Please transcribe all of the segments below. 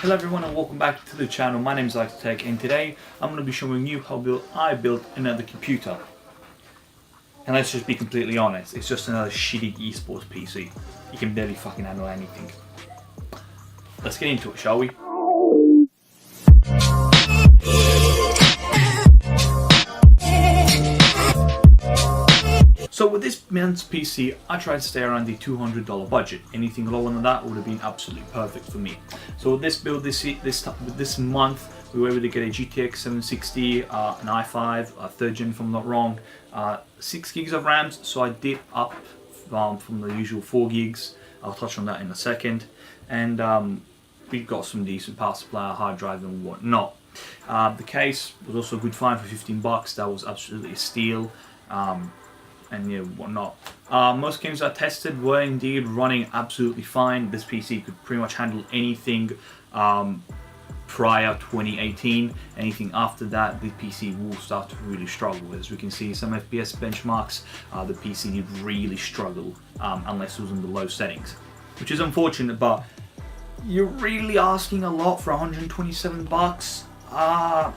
Hello everyone and welcome back to the channel. My name is Antec and today I'm going to be showing you how I built another computer. And let's just be completely honest, it's just another shitty esports PC. You can barely fucking handle anything. Let's get into it, shall we? So with this man's PC, I tried to stay around the $200 budget. Anything lower than that would have been absolutely perfect for me. So with this build this month, we were able to get a GTX 760, an i5, a 3rd gen if I'm not wrong, 6 gigs of RAM. So I did up from the usual 4 gigs. I'll touch on that in a second. And we got some decent power supply, hard drive and whatnot. The case was also a good find for 15 bucks. That was absolutely a steal. And yeah, whatnot. Most games I tested were indeed running absolutely fine. This PC could pretty much handle anything prior 2018. Anything after that, the PC will start to really struggle. As we can see, some FPS benchmarks, the PC did really struggle unless it was in the low settings, which is unfortunate. But you're really asking a lot for 127 bucks. I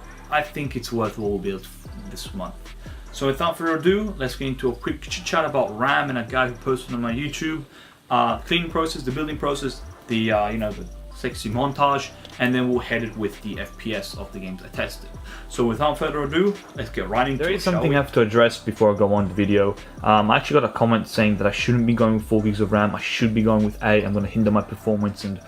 think it's worth all build this month. So without further ado, let's get into a quick chat about RAM and a guy who posted on my YouTube. Cleaning process, the building process, the the sexy montage, and then we'll head it with the FPS of the games I tested. So without further ado, let's get right into it. There is something I have to address before I go on the video. I actually got a comment saying that I shouldn't be going with 4 gigs of RAM, I should be going with 8, I'm going to hinder my performance and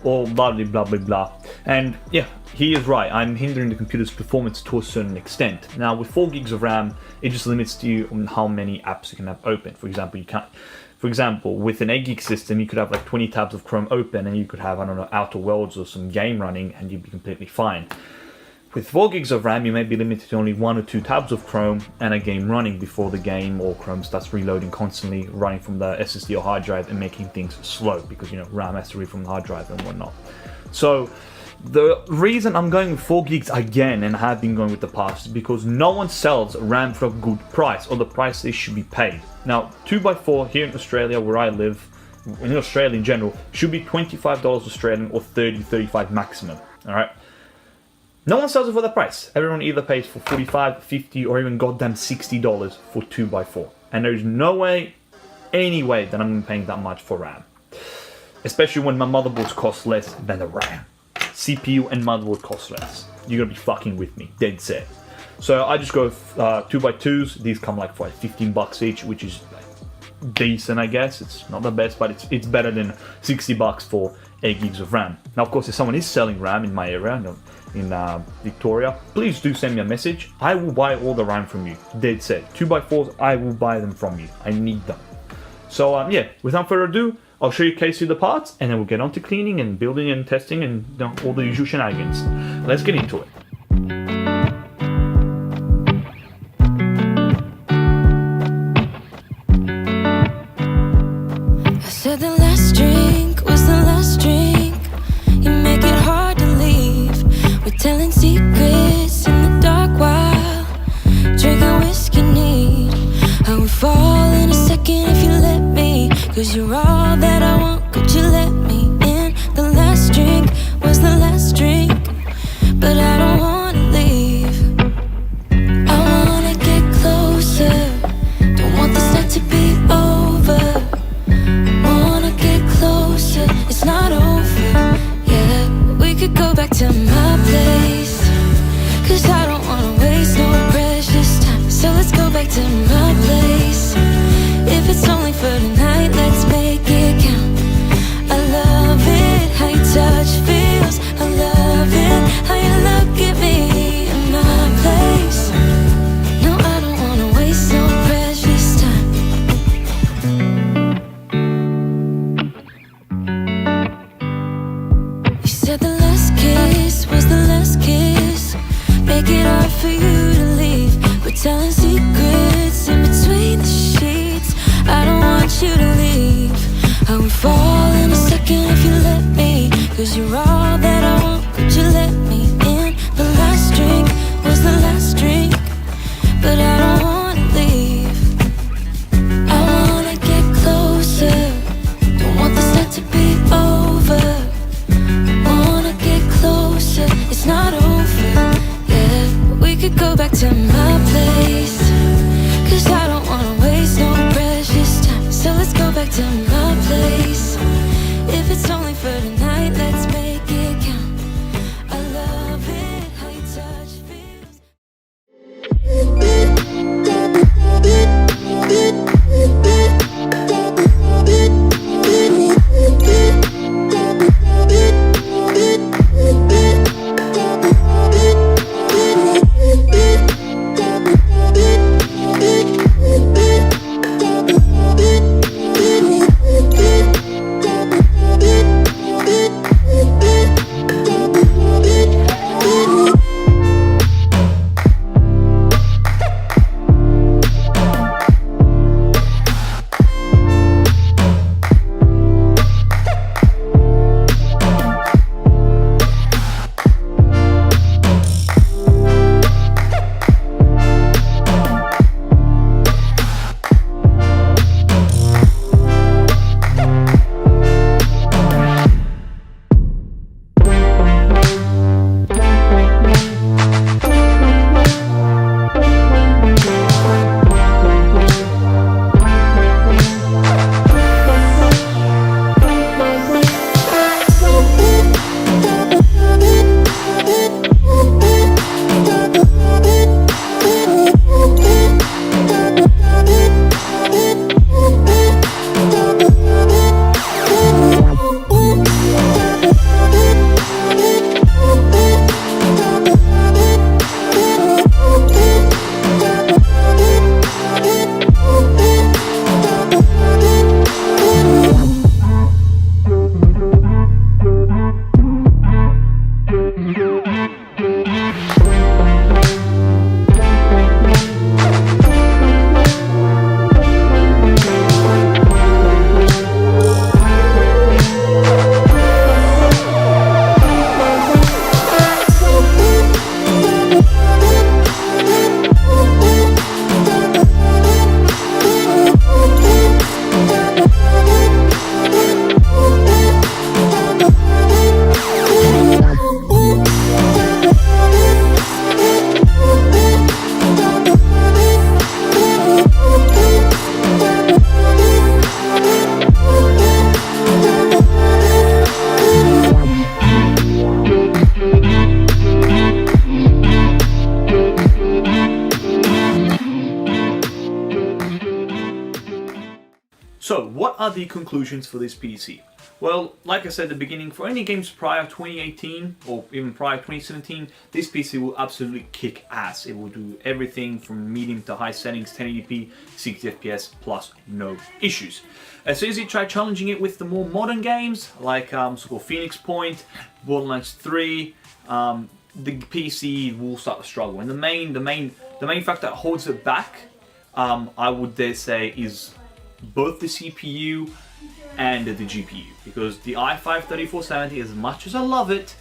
all blah blah blah blah blah. And yeah, he is right, I'm hindering the computer's performance to a certain extent. Now with 4 gigs of RAM, it just limits you on how many apps you can have open. For example, with an 8 gig system, you could have like 20 tabs of Chrome open and you could have, I don't know, Outer Worlds or some game running and you'd be completely fine. With 4 gigs of RAM, you may be limited to only 1 or 2 tabs of Chrome and a game running before the game or Chrome starts reloading constantly, running from the SSD or hard drive and making things slow because, RAM has to read from the hard drive and whatnot. So the reason I'm going with 4 gigs again and have been going with the past is because no one sells RAM for a good price, or the price they should be paid. Now 2x4 here in Australia where I live, in Australia in general, should be $25 Australian or 30-35 maximum. Alright? No one sells it for that price. Everyone either pays for $45, $50 or even goddamn $60 for 2x4. And there's no way, any way that I'm paying that much for RAM. Especially when my motherboards cost less than the RAM. CPU and motherboard cost less. You're gonna be fucking with me, dead set. So I just go 2x2s. These come like for like 15 bucks each, which is decent, I guess. It's not the best, but it's better than 60 bucks for 8 gigs of RAM. Now, of course, if someone is selling RAM in my area, in Victoria, please do send me a message. I will buy all the RAM from you, dead set. 2x4s, I will buy them from you. I need them. So yeah, without further ado, I'll show you case through the parts, and then we'll get on to cleaning and building and testing and all the usual shenanigans. Let's get into it. I said the last drink was the last drink. You make it hard to leave. We're telling secrets in the dark while drinking whiskey neat. I would fall in a second if you let me, 'cause you're all that I want, could you let me in? The last drink was the last drink, but I don't wanna leave. I wanna get closer, don't want this night to be over. Wanna get closer, it's not over. Yeah, we could go back to my place, 'cause I don't wanna waste no precious time. So let's go back to my place. If it's only for tonight, let's make it count. I love it, how your touch feels. I love it, how you look at me in my place. No, I don't wanna waste no precious time. You said the last kiss was the last kiss. Make it hard for you to leave. We're telling secrets in between the sheets. I don't want you to leave. I would fall in a second if you let me, 'cause you're all that I want, could you let me in? The last drink was the last drink, but I don't wanna leave. I wanna get closer, don't want this night to be over. Wanna get to my place. If it's only for tonight, let's make it count. I love it how your touch feels. So, what are the conclusions for this PC? Well, like I said at the beginning, for any games prior 2018 or even prior 2017, this PC will absolutely kick ass. It will do everything from medium to high settings, 1080p, 60 FPS plus no issues. As soon as you try challenging it with the more modern games like so-called Phoenix Point, Borderlands 3, the PC will start to struggle. And the main factor that holds it back, I would dare say, is both the CPU and the GPU, because the i5-3470, as much as I love it,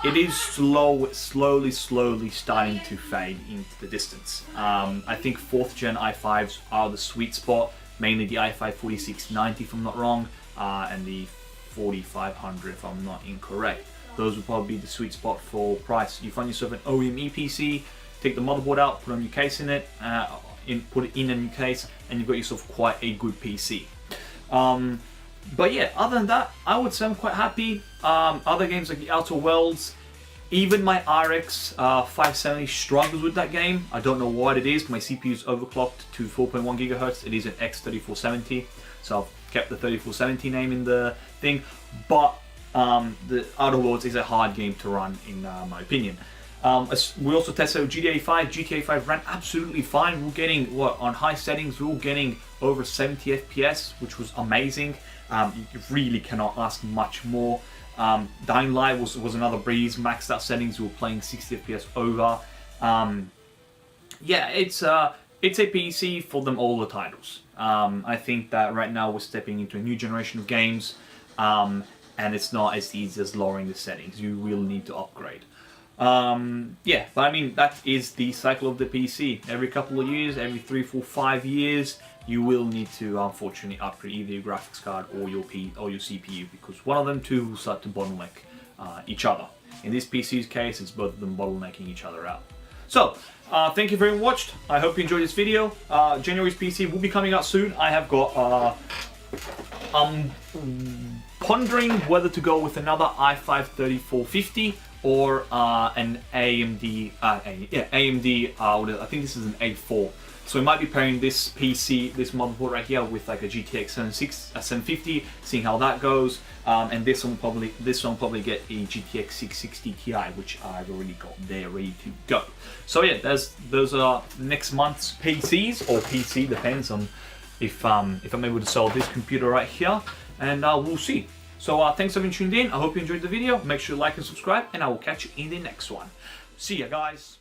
it is slowly starting to fade into the distance. I think 4th gen i5s are the sweet spot, mainly the i5-4690 if I'm not wrong, and the 4500 if I'm not incorrect. Those would probably be the sweet spot for price. You find yourself an OEM PC, take the motherboard out, put a new case in it, put it in a new case, and you've got yourself quite a good PC. But yeah, other than that, I would say I'm quite happy. Other games like the Outer Worlds, even my RX 570 struggles with that game. I don't know what it is. My CPU is overclocked to 4.1 gigahertz. It is an X3470, so I've kept the 3470 name in the thing. But the Outer Worlds is a hard game to run, in my opinion. We also tested out GTA 5. GTA 5 ran absolutely fine. We were getting, on high settings, we were getting over 70 FPS, which was amazing. You really cannot ask much more. Dying Light was another breeze. Maxed out settings, we were playing 60 FPS over. Yeah, it's a PC for them all the titles. I think that right now we're stepping into a new generation of games, and it's not as easy as lowering the settings. You will need to upgrade. Yeah, but I mean, that is the cycle of the PC. Every couple of years, every 3, 4, 5 years, you will need to unfortunately upgrade either your graphics card or your CPU, because one of them two will start to bottleneck each other. In this PC's case, it's both of them bottlenecking each other out. So, thank you for having watched. I hope you enjoyed this video. January's PC will be coming out soon. I have got I'm pondering whether to go with another i5-3450 or an AMD, I think this is an A4. So we might be pairing this PC, this motherboard right here, with like a GTX 750, seeing how that goes. And this one probably get a GTX 660 Ti, which I've already got there ready to go. So yeah, those are next month's PCs, or PC, depends on if I'm able to sell this computer right here, and we'll see. So thanks for having tuned in. I hope you enjoyed the video. Make sure to like and subscribe, and I will catch you in the next one. See ya, guys.